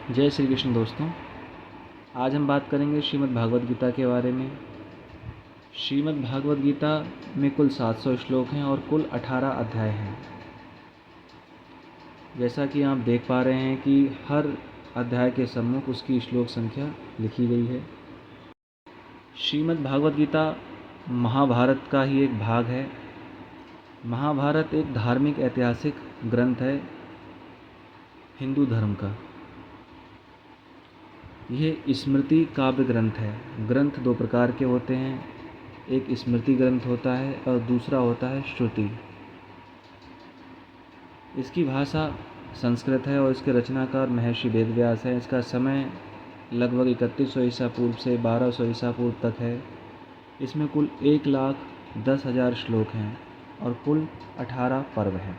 जय श्री कृष्ण दोस्तों। आज हम बात करेंगे श्रीमद् भागवत गीता के बारे में। श्रीमद् भागवत गीता में कुल 700 श्लोक हैं और कुल 18 अध्याय हैं। जैसा कि आप देख पा रहे हैं कि हर अध्याय के सम्मुख उसकी श्लोक संख्या लिखी गई है। श्रीमद् भागवत गीता महाभारत का ही एक भाग है। महाभारत एक धार्मिक ऐतिहासिक ग्रंथ है हिंदू धर्म का। यह स्मृति काव्य ग्रंथ है। ग्रंथ दो प्रकार के होते हैं, एक स्मृति ग्रंथ होता है और दूसरा होता है श्रुति। इसकी भाषा संस्कृत है और इसके रचनाकार महर्षि वेदव्यास है। इसका समय लगभग 3100 ईसा पूर्व से 1200 ईसा पूर्व तक है। इसमें कुल 1,10,000 श्लोक हैं और कुल 18 पर्व हैं।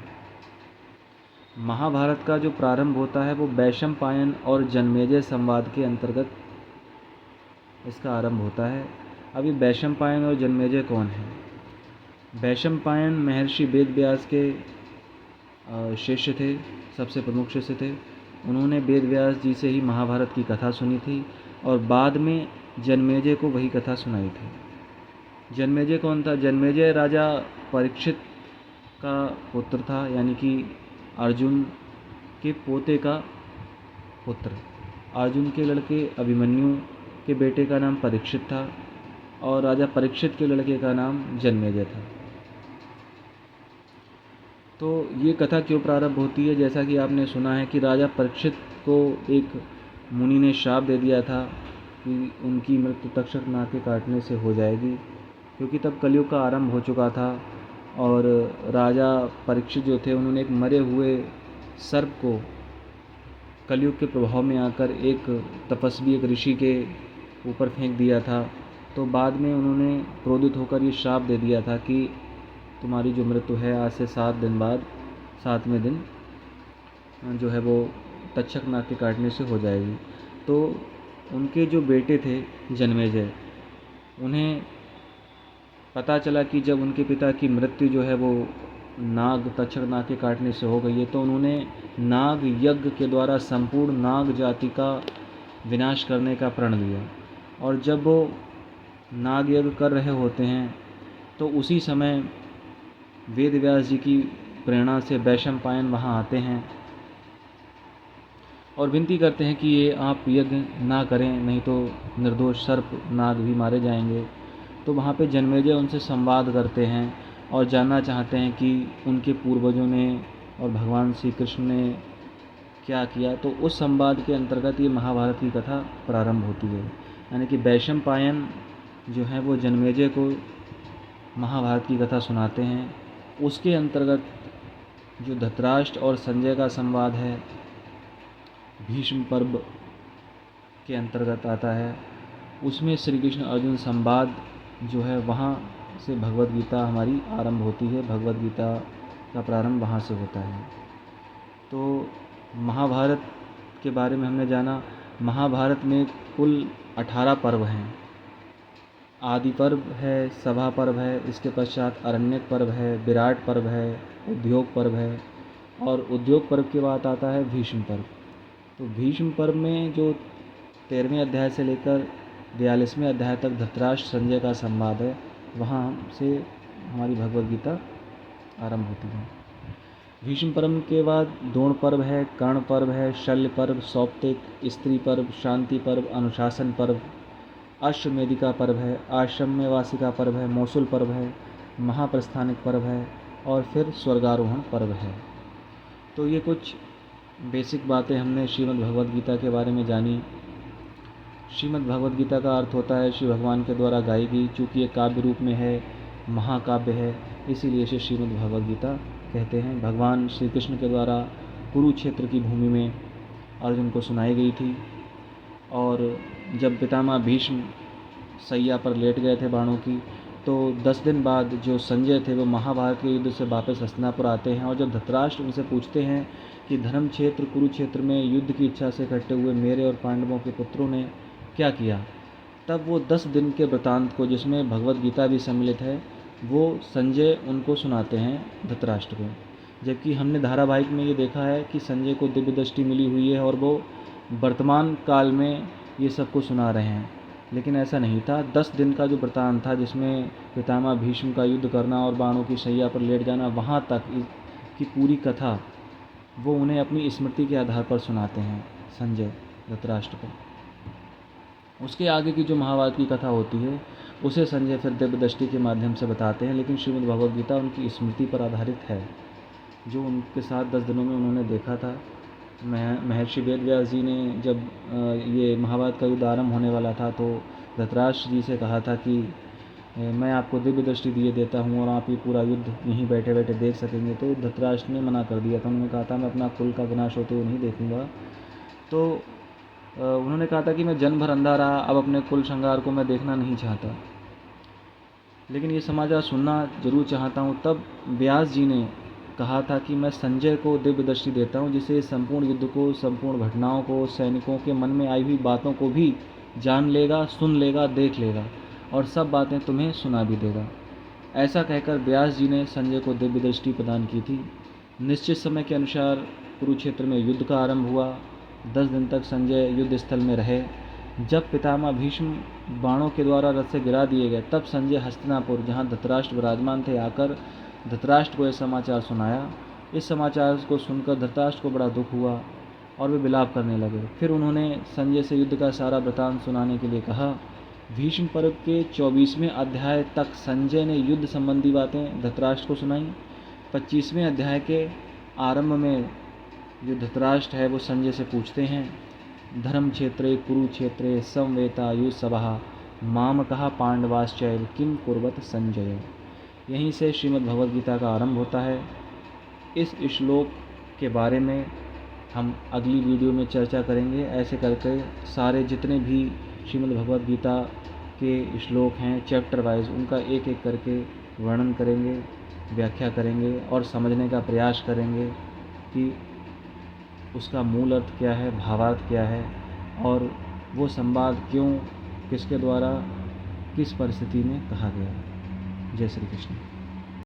महाभारत का जो प्रारंभ होता है वो वैशंपायन और जन्मेजय संवाद के अंतर्गत इसका आरंभ होता है। अब ये वैशंपायन और जन्मेजय कौन है? वैशंपायन महर्षि वेदव्यास के शिष्य थे, सबसे प्रमुख शिष्य थे। उन्होंने वेदव्यास जी से ही महाभारत की कथा सुनी थी और बाद में जन्मेजय को वही कथा सुनाई थी। जन्मेजय कौन था? जन्मेजय राजा परीक्षित का पुत्र था, यानी कि अर्जुन के पोते का पुत्र। अर्जुन के लड़के अभिमन्यु के बेटे का नाम परीक्षित था और राजा परीक्षित के लड़के का नाम जन्मेजय था। तो ये कथा क्यों प्रारंभ होती है? जैसा कि आपने सुना है कि राजा परीक्षित को एक मुनि ने श्राप दे दिया था कि उनकी मृत्यु तक्षक नाग के काटने से हो जाएगी, क्योंकि तब कलयुग का आरंभ हो चुका था और राजा परीक्षित जो थे उन्होंने एक मरे हुए सर्प को कलयुग के प्रभाव में आकर एक तपस्वी एक ऋषि के ऊपर फेंक दिया था। तो बाद में उन्होंने क्रोधित होकर ये श्राप दे दिया था कि तुम्हारी जो मृत्यु है आज से 7 दिन बाद 7वें दिन जो है वो तक्षक नाग के काटने से हो जाएगी। तो उनके जो बेटे थे जन्मेजय, उन्हें पता चला कि जब उनके पिता की मृत्यु जो है वो तक्षक नाग के काटने से हो गई है, तो उन्होंने नाग यज्ञ के द्वारा संपूर्ण नाग जाति का विनाश करने का प्रण लिया। और जब वो नाग यज्ञ कर रहे होते हैं तो उसी समय वेदव्यास जी की प्रेरणा से वैशंपायन वहाँ आते हैं और विनती करते हैं कि ये आप यज्ञ ना करें, नहीं तो निर्दोष सर्प नाग भी मारे जाएंगे। तो वहाँ पे जन्मेजय उनसे संवाद करते हैं और जानना चाहते हैं कि उनके पूर्वजों ने और भगवान श्री कृष्ण ने क्या किया। तो उस संवाद के अंतर्गत ये महाभारत की कथा प्रारंभ होती है, यानी कि वैशंपायन जो है वो जन्मेजय को महाभारत की कथा सुनाते हैं। उसके अंतर्गत जो धृतराष्ट्र और संजय का संवाद है भीष्म पर्व के अंतर्गत आता है। उसमें श्री कृष्ण अर्जुन संवाद जो है वहाँ से भगवत गीता हमारी आरंभ होती है। भगवत गीता का प्रारंभ वहाँ से होता है। तो महाभारत के बारे में हमने जाना। महाभारत में कुल 18 पर्व हैं। आदि पर्व है, सभा पर्व है, इसके पश्चात अरण्यक पर्व है, विराट पर्व है, उद्योग पर्व है और उद्योग पर्व के बाद आता है भीष्म पर्व। तो भीष्म पर्व में जो 13वें अध्याय से लेकर 42वें अध्याय तक धृतराष्ट्र संजय का संवाद है, वहाँ से हमारी भगवद गीता आरंभ होती है। भीष्म पर्व के बाद द्रोण पर्व है, कर्ण पर्व है, शल्य पर्व, सौप्तिक, स्त्री पर्व, शांति पर्व, अनुशासन पर्व, अश्वमेधिका पर्व है, आश्रम में वासिका पर्व है, मौसूल पर्व है, महाप्रस्थानिक पर्व है और फिर स्वर्गारोहण पर्व है। तो ये कुछ बेसिक बातें हमने श्रीमद् भगवद गीता के बारे में जानी। श्रीमद् भगवद गीता का अर्थ होता है श्री भगवान के द्वारा गाई गई। चूँकि ये काव्य रूप में है, महाकाव्य है, इसीलिए इसे श्रीमद् भगवद गीता कहते हैं। भगवान श्री कृष्ण के द्वारा कुरुक्षेत्र की भूमि में अर्जुन को सुनाई गई थी और जब पितामह भीष्म सैया पर लेट गए थे बाणों की, तो 10 दिन बाद जो संजय थे वो महाभारत के युद्ध से वापस हस्तिनापुर आते हैं और जब धृतराष्ट्र उनसे पूछते हैं कि धर्म क्षेत्र कुरुक्षेत्र में युद्ध की इच्छा से इकट्ठे हुए मेरे और पांडवों के पुत्रों ने क्या किया, तब वो 10 दिन के वृतांत को, जिसमें भगवद गीता भी सम्मिलित है, वो संजय उनको सुनाते हैं धृतराष्ट्र को। जबकि हमने धारावाहिक में ये देखा है कि संजय को दिव्य दृष्टि मिली हुई है और वो वर्तमान काल में ये सब कुछ सुना रहे हैं, लेकिन ऐसा नहीं था। 10 दिन का जो वृतांत था जिसमें पितामह भीष्म का युद्ध करना और बाणों की शैया पर लेट जाना, वहाँ तक की पूरी कथा वो उन्हें अपनी स्मृति के आधार पर सुनाते हैं संजय धृतराष्ट्र को। उसके आगे की जो महाभारत की कथा होती है उसे संजय फिर दिव्य दृष्टि के माध्यम से बताते हैं, लेकिन श्रीमद् भगवद गीता उनकी स्मृति पर आधारित है, जो उनके साथ 10 दिनों में उन्होंने देखा था। महर्षि वेद व्यास जी ने जब ये महाभारत का युद्ध आरंभ होने वाला था तो धृतराष्ट्र जी से कहा था कि मैं आपको दिव्य दृष्टि दिए देता हूँ और आप ये पूरा युद्ध यहीं बैठे बैठे देख सकेंगे। तो धृतराष्ट्र ने मना कर दिया था। उन्होंने कहा था मैं अपना कुल का विनाश होते हुए नहीं देखूँगा। तो उन्होंने कहा था कि मैं जन्म भर अंधा रहा, अब अपने कुल श्रृंगार को मैं देखना नहीं चाहता, लेकिन ये समाचार सुनना जरूर चाहता हूँ। तब व्यास जी ने कहा था कि मैं संजय को दिव्य दृष्टि देता हूँ, जिसे संपूर्ण युद्ध को, संपूर्ण घटनाओं को, सैनिकों के मन में आई हुई बातों को भी जान लेगा, सुन लेगा, देख लेगा और सब बातें तुम्हें सुना भी देगा। ऐसा कहकर व्यास जी ने संजय को दिव्य दृष्टि प्रदान की थी। निश्चित समय के अनुसार कुरुक्षेत्र में युद्ध का आरंभ हुआ। 10 दिन तक संजय युद्ध स्थल में रहे। जब पितामह भीष्म बाणों के द्वारा रथ से गिरा दिए गए, तब संजय हस्तिनापुर, जहाँ धृतराष्ट्र विराजमान थे, आकर धृतराष्ट्र को यह समाचार सुनाया। इस समाचार को सुनकर धृतराष्ट्र को बड़ा दुख हुआ और वे विलाप करने लगे। फिर उन्होंने संजय से युद्ध का सारा वृतांत सुनाने के लिए कहा। भीष्म पर्व के 24वें अध्याय तक संजय ने युद्ध संबंधी बातें धृतराष्ट्र को सुनाई। 25वें अध्याय के आरंभ में जो धृतराष्ट्र है वो संजय से पूछते हैं, धर्म क्षेत्रे कुरुक्षेत्रे समवेतायुः सभा मामकः पांडवाश्चैव किम कुर्वत संजय। यहीं से श्रीमद् भगवद गीता का आरंभ होता है। इस श्लोक के बारे में हम अगली वीडियो में चर्चा करेंगे। ऐसे करके सारे जितने भी श्रीमद् भगवद गीता के श्लोक हैं चैप्टर वाइज, उनका एक एक करके वर्णन करेंगे, व्याख्या करेंगे और समझने का प्रयास करेंगे कि उसका मूल अर्थ क्या है, भावार्थ क्या है और वो संवाद क्यों, किसके द्वारा, किस परिस्थिति में कहा गया। जय श्री कृष्ण।